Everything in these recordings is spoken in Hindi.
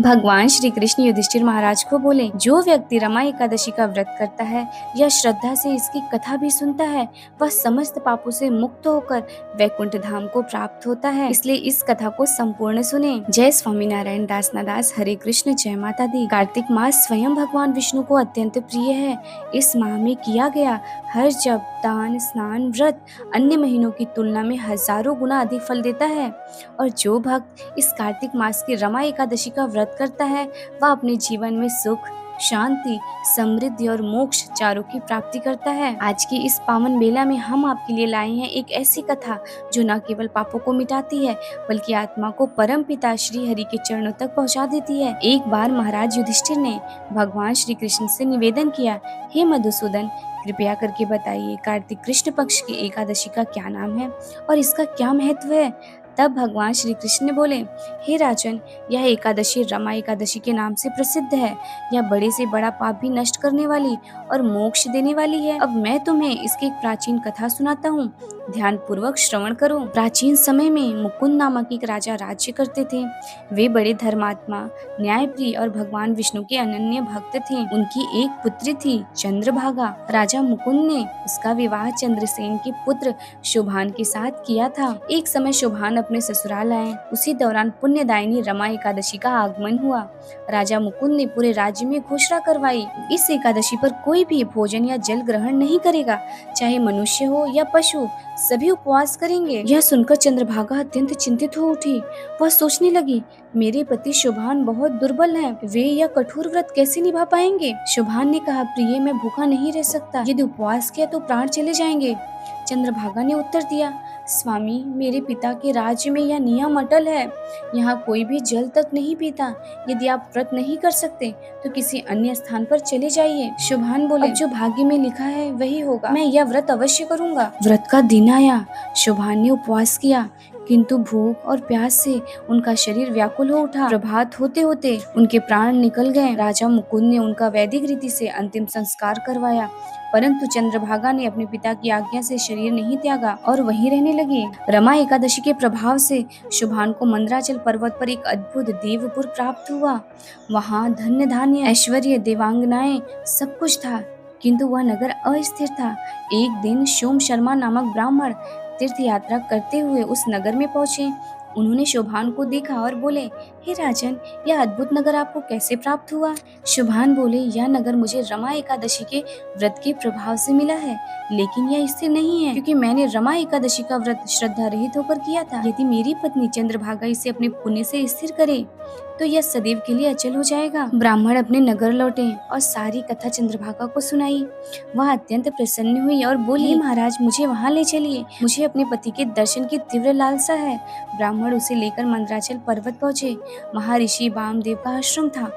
भगवान श्री कृष्ण युधिष्ठिर महाराज को बोले, जो व्यक्ति रमा एकादशी का व्रत करता है या श्रद्धा से इसकी कथा भी सुनता है, वह समस्त पापों से मुक्त होकर वैकुंठ धाम को प्राप्त होता है। इसलिए इस कथा को संपूर्ण सुने। जय स्वामीनारायण दास नादास। हरे कृष्ण। जय माता दी। कार्तिक मास स्वयं भगवान विष्णु को अत्यंत प्रिय है। इस माह में किया गया हर जप, दान, स्नान, व्रत अन्य महीनों की तुलना में हजारों गुना अधिक फल देता है। और जो भक्त इस कार्तिक मास की रमा एकादशी का व्रत करता है, वह अपने जीवन में सुख, शांति, समृद्धि और मोक्ष चारों की प्राप्ति करता है। आज की इस पावन बेला में हम आपके लिए लाए हैं एक ऐसी कथा जो न केवल पापों को मिटाती है, बल्कि आत्मा को परम पिता श्री हरि के चरणों तक पहुंचा देती है। एक बार महाराज युधिष्ठिर ने भगवान श्री कृष्ण से निवेदन किया, हे मधुसूदन, कृपया करके बताइए कार्तिक कृष्ण पक्ष की एकादशी का क्या नाम है और इसका क्या महत्व है। तब भगवान श्री कृष्ण ने बोले, हे राजन, यह एकादशी रमा एकादशी के नाम से प्रसिद्ध है। यह बड़े से बड़ा पाप भी नष्ट करने वाली और मोक्ष देने वाली है। अब मैं तुम्हें इसकी एक प्राचीन कथा सुनाता हूँ, ध्यान पूर्वक श्रवण करो। प्राचीन समय में मुकुंद नामक एक राजा राज्य करते थे। वे बड़े धर्मात्मा, न्यायप्रिय और भगवान विष्णु के अनन्य भक्त थे। उनकी एक पुत्री थी चंद्रभागा। राजा मुकुंद ने उसका विवाह चंद्रसेन के पुत्र शोभान के साथ किया था। एक समय शोभान अपने ससुराल आए। उसी दौरान पुण्यदायिनी रमा एकादशी का आगमन हुआ। राजा मुकुंद ने पूरे राज्य में घोषणा करवाई, इस एकादशी पर कोई भी भोजन या जल ग्रहण नहीं करेगा, चाहे मनुष्य हो या पशु, सभी उपवास करेंगे। यह सुनकर चंद्रभागा अत्यंत चिंतित हो उठी। वह सोचने लगी, मेरे पति शोभान बहुत दुर्बल हैं, वे यह कठोर व्रत कैसे निभा पाएंगे। शोभान ने कहा, प्रिय, मैं भूखा नहीं रह सकता, यदि उपवास किया तो प्राण चले जाएंगे। चंद्रभागा ने उत्तर दिया, स्वामी, मेरे पिता के राज्य में यह नियम अटल है, यहाँ कोई भी जल तक नहीं पीता। यदि आप व्रत नहीं कर सकते तो किसी अन्य स्थान पर चले जाइए। शोभान बोले, अब जो भाग्य में लिखा है वही होगा, मैं यह व्रत अवश्य करूंगा। व्रत का दिन आया। शोभान ने उपवास किया, किंतु भूख और प्यास से उनका शरीर व्याकुल हो उठा। प्रभात होते होते उनके प्राण निकल गए। राजा मुकुंद ने उनका वैदिक रीति से अंतिम संस्कार करवाया, परंतु चंद्रभागा ने अपने पिता की आज्ञा से शरीर नहीं त्यागा और वहीं रहने लगी। रमा एकादशी के प्रभाव से शोभान को मंदराचल पर्वत पर एक अद्भुत देवपुर प्राप्त हुआ। वहाँ धन्य धान्य, ऐश्वर्य, देवांगनाएं, सब कुछ था, किंतु वह नगर अस्थिर था। एक दिन सोम शर्मा नामक ब्राह्मण तीर्थ यात्रा करते हुए उस नगर में पहुंचे। उन्होंने शोभान को देखा और बोले, हे राजन, यह अद्भुत नगर आपको कैसे प्राप्त हुआ। शोभान बोले, यह नगर मुझे रमा एकादशी के व्रत के प्रभाव से मिला है, लेकिन यह स्थिर नहीं है, क्योंकि मैंने रमा एकादशी का व्रत श्रद्धा रहित होकर किया था। यदि मेरी पत्नी चंद्रभागा इसे अपने पुण्य से स्थिर करे तो यह सदैव के लिए अचल हो जाएगा। ब्राह्मण अपने नगर लौटे और सारी कथा चंद्रभागा को सुनाई। वह अत्यंत प्रसन्न हुई और बोली, महाराज, मुझे वहाँ ले चलिए, मुझे अपने पति के दर्शन की तीव्र लालसा है। ब्राह्मण उसे लेकर मंदराचल पर्वत पहुंचे। वहाँ ऋषि वामदेव का आश्रम था।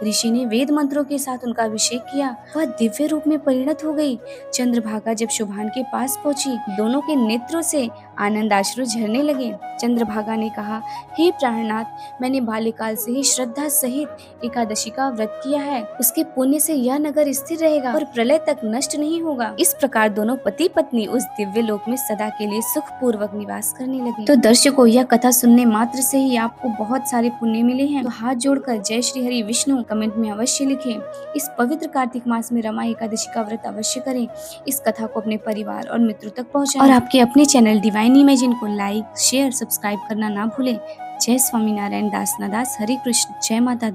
ऋषि ने वेद मंत्रों के साथ उनका अभिषेक किया। वह दिव्य रूप में परिणत हो गई। चंद्रभागा जब शोभान के पास पहुंची, दोनों के नेत्रों से आनंदाश्रु झरने लगे। चंद्रभागा ने कहा, हे प्राणनाथ, मैंने बाल्यकाल से ही श्रद्धा सहित एकादशी का व्रत किया है। उसके पुण्य से यह नगर स्थिर रहेगा और प्रलय तक नष्ट नहीं होगा। इस प्रकार दोनों पति पत्नी उस दिव्य लोक में सदा के लिए सुख पूर्वक निवास करने लगे। तो दर्शकों, यह कथा सुनने मात्र से ही आपको बहुत सारे पुण्य मिले हैं। तो हाथ जोड़कर जय श्री हरि विष्णु कमेंट में अवश्य लिखें। इस पवित्र कार्तिक मास में रमा एकादशी का व्रत अवश्य करें। इस कथा को अपने परिवार और मित्रों तक पहुंचाएं और आपके अपने चैनल डिवाइन इमेजिन को लाइक, शेयर, सब्सक्राइब करना ना भूलें। जय स्वामीनारायण दास नादास। हरे कृष्ण। जय माता दी।